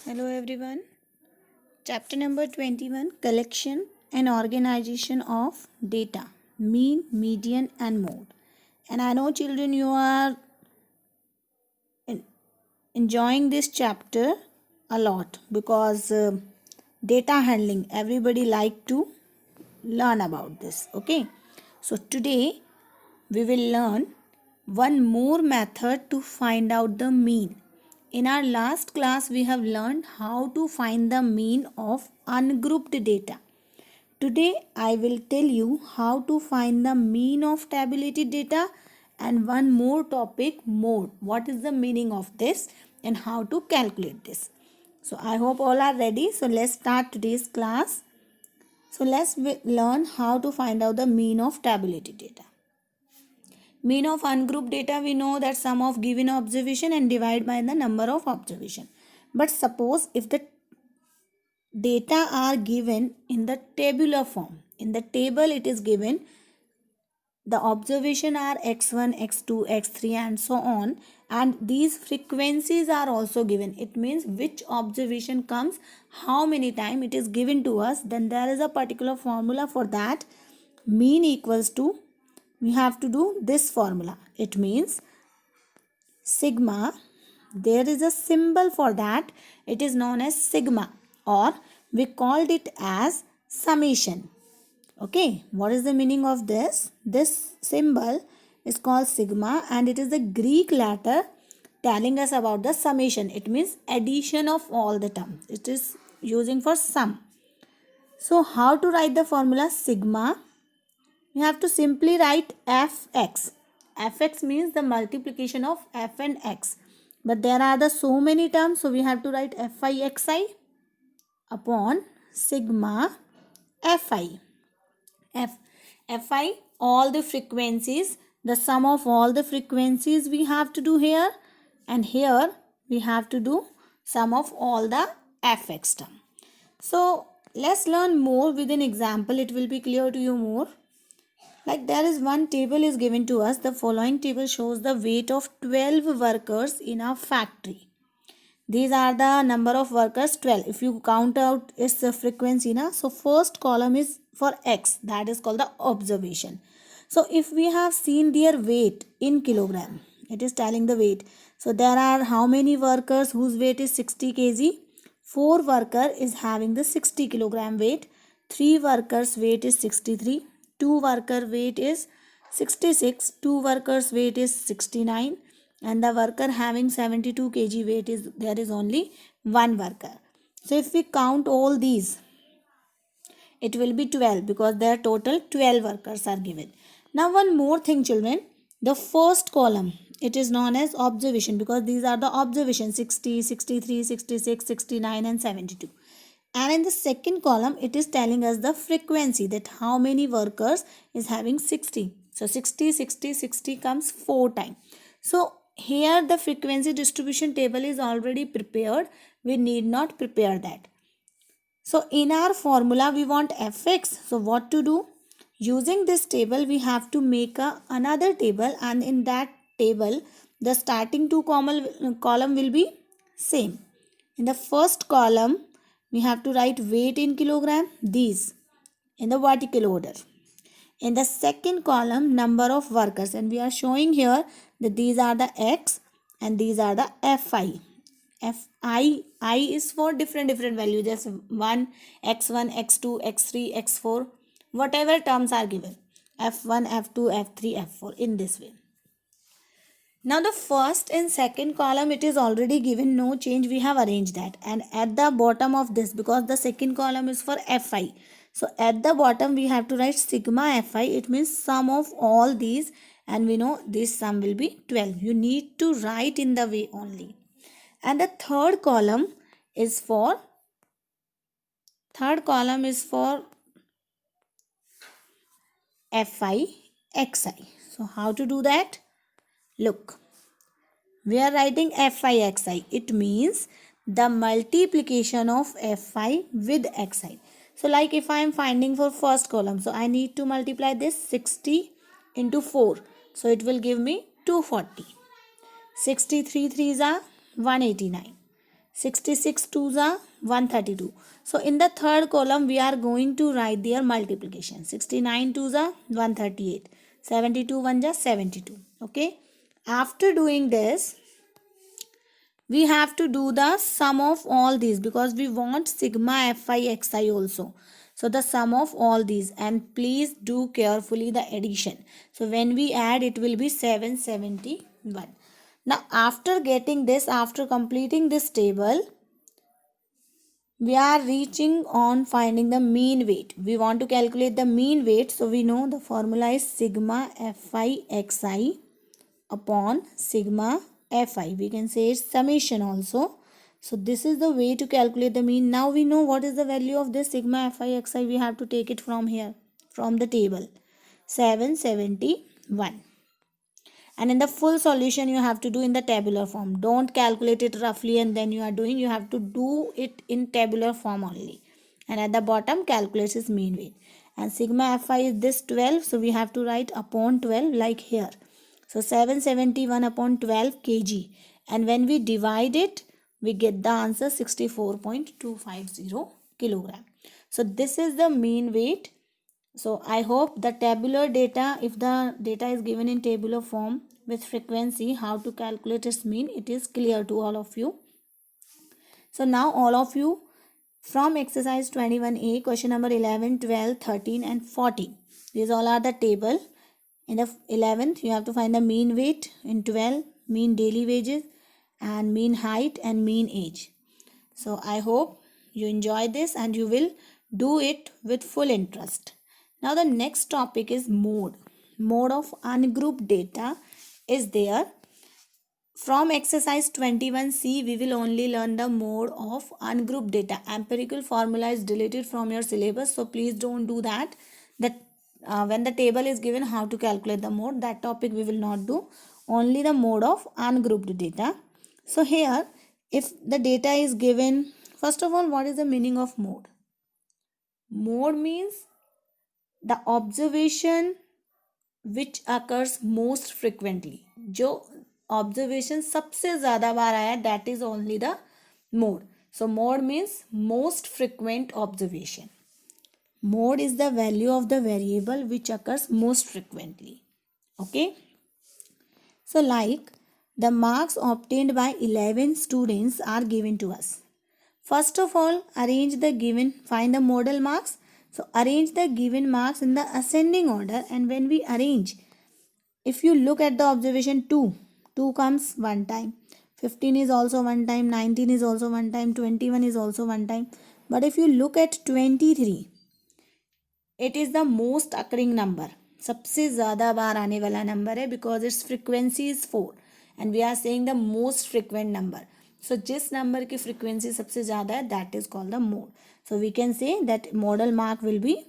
Hello everyone. Chapter number 21, Collection and Organization of Data, Mean, Median and Mode. And I know children you are enjoying this chapter a lot because data handling, everybody like to learn about this. Okay. So today we will learn one more method to find out the mean. In our last class, we have learned how to find the mean of ungrouped data. Today, I will tell you how to find the mean of tabulated data and one more topic, mode. What is the meaning of this and how to calculate this. So, I hope all are ready. So, let's start today's class. So, let's learn how to find out the mean of tabulated data. Mean of ungrouped data, we know that sum of given observation and divide by the number of observation. But suppose if the data are given in the tabular form, in the table it is given the observation are x1, x2, x3 and so on, and these frequencies are also given. It means which observation comes how many time it is given to us, then there is a particular formula for that. Mean equals to, we have to do this formula. It means sigma, there is a symbol for that, it is known as sigma, or we called it as summation. Okay, what is the meaning of this? This symbol is called sigma and it is the Greek letter telling us about the summation. It means addition of all the terms. It is using for sum. So how to write the formula sigma? We have to simply write fx. Fx means the multiplication of f and x. But there are the so many terms, so we have to write fi upon sigma fi. Fi, all the frequencies, the sum of all the frequencies we have to do here, and here we have to do sum of all the fx term. So let's learn more with an example. It will be clear to you more. Like there is one table is given to us. The following table shows the weight of 12 workers in a factory. These are the number of workers 12. If you count out its frequency, so first column is for x, that is called the observation. So if we have seen their weight in kilogram, it is telling the weight. So there are how many workers whose weight is 60 kg? 4 worker is having the 60 kilogram weight. 3 workers weight is 63. 2 worker weight is 66. 2 workers weight is 69. And the worker having 72 kg weight is, there is only one worker. So if we count all these, it will be 12 because there are total 12 workers are given. Now one more thing children, the first column, it is known as observation because these are the observations 60, 63, 66, 69 and 72. And in the second column, it is telling us the frequency, that how many workers is having 60. So 60, 60, 60 comes 4 times. So here the frequency distribution table is already prepared. We need not prepare that. So in our formula, we want fx. So what to do? Using this table, we have to make another table, and in that table, the starting two column will be same. In the first column, we have to write weight in kilogram, these in the vertical order. In the second column, number of workers, and we are showing here that these are the x and these are the fi. I is for different value, just 1, x1, x2, x3, x4, whatever terms are given, f1, f2, f3, f4, in this way. Now the first and second column, it is already given, no change, we have arranged that. And at the bottom of this, because the second column is for fi, so at the bottom we have to write sigma fi. It means sum of all these, and we know this sum will be 12. You need to write in the way only. And the third column is for fi xi. So how to do that? Look, we are writing fi xi. It means the multiplication of fi with xi. So like if I am finding for first column, so I need to multiply this 60 into 4. So it will give me 240. 63 3s are 189. 66 twos are 132. So in the third column we are going to write their multiplication. 69 twos are 138. 72 ones are 72. Okay. After doing this, we have to do the sum of all these because we want sigma fi xi also. So the sum of all these, and please do carefully the addition. So when we add, it will be 771. Now after getting this, after completing this table, we are reaching on finding the mean weight. We want to calculate the mean weight. So we know the formula is sigma fi xi upon sigma fi. We can say it's summation also. So this is the way to calculate the mean. Now we know what is the value of this sigma fi xi. We have to take it from here, from the table. 771. And in the full solution you have to do in the tabular form. Don't calculate it roughly and then you are doing. You have to do it in tabular form only. And at the bottom calculates its mean weight. And sigma fi is this 12. So we have to write upon 12 like here. So 771 upon 12 kg. And when we divide it, we get the answer 64.250 kilogram. So this is the mean weight. So I hope the tabular data, if the data is given in tabular form with frequency, how to calculate its mean, it is clear to all of you. So now all of you, from exercise 21A, question number 11, 12, 13 and 14. These all are the table. In the 11th, you have to find the mean weight. In 12, mean daily wages and mean height and mean age. So I hope you enjoy this and you will do it with full interest. Now the next topic is mode. Mode of ungrouped data is there. From exercise 21C, we will only learn the mode of ungrouped data. Empirical formula is deleted from your syllabus, so please don't do that. When the table is given how to calculate the mode, that topic we will not do. Only the mode of ungrouped data. So here, if the data is given, first of all, what is the meaning of mode? Mode means the observation which occurs most frequently. जो observation सबसे ज़्यादा बार आया, that is only the mode. So mode means most frequent observation. Mode is the value of the variable which occurs most frequently. Okay. So like the marks obtained by 11 students are given to us. First of all, arrange the given, find the modal marks. So arrange the given marks in the ascending order, and when we arrange, if you look at the observation 2 comes one time, 15 is also one time, 19 is also one time, 21 is also one time. But if you look at 23, it is the most occurring number. सबसे ज़्यादा बार आने वाला number है because its frequency is 4 and we are saying the most frequent number. So जिस number की frequency सबसे ज़्यादा है, that is called the mode. So we can say that modal mark will be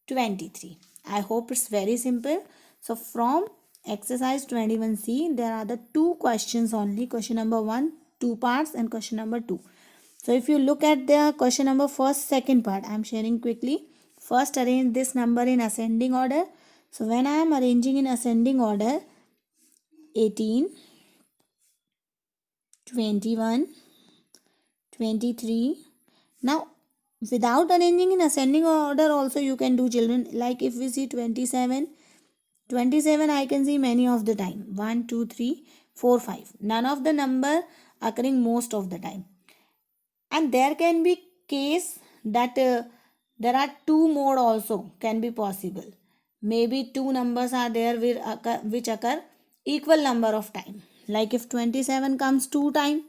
23. I hope it's very simple. So from exercise 21C, there are the two questions only. Question number 1, 2 parts, and question number 2. So if you look at the question number first, second part, I am sharing quickly. First, arrange this number in ascending order. So when I am arranging in ascending order, 18, 21, 23. Now, without arranging in ascending order also you can do, children. Like if we see 27 I can see many of the time. 1, 2, 3, 4, 5. None of the number occurring most of the time. And there can be case that there are two mode also can be possible. Maybe two numbers are there which occur equal number of time. Like if 27 comes 2 times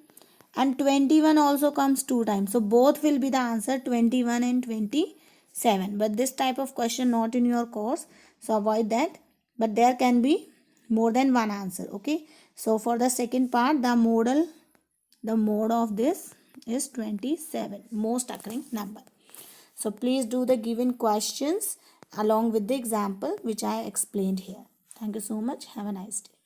and 21 also comes 2 times. So both will be the answer, 21 and 27. But this type of question not in your course. So avoid that. But there can be more than one answer. Okay. So for the second part, the mode of this is 27, most occurring number. So please do the given questions along with the example which I explained here. Thank you so much. Have a nice day.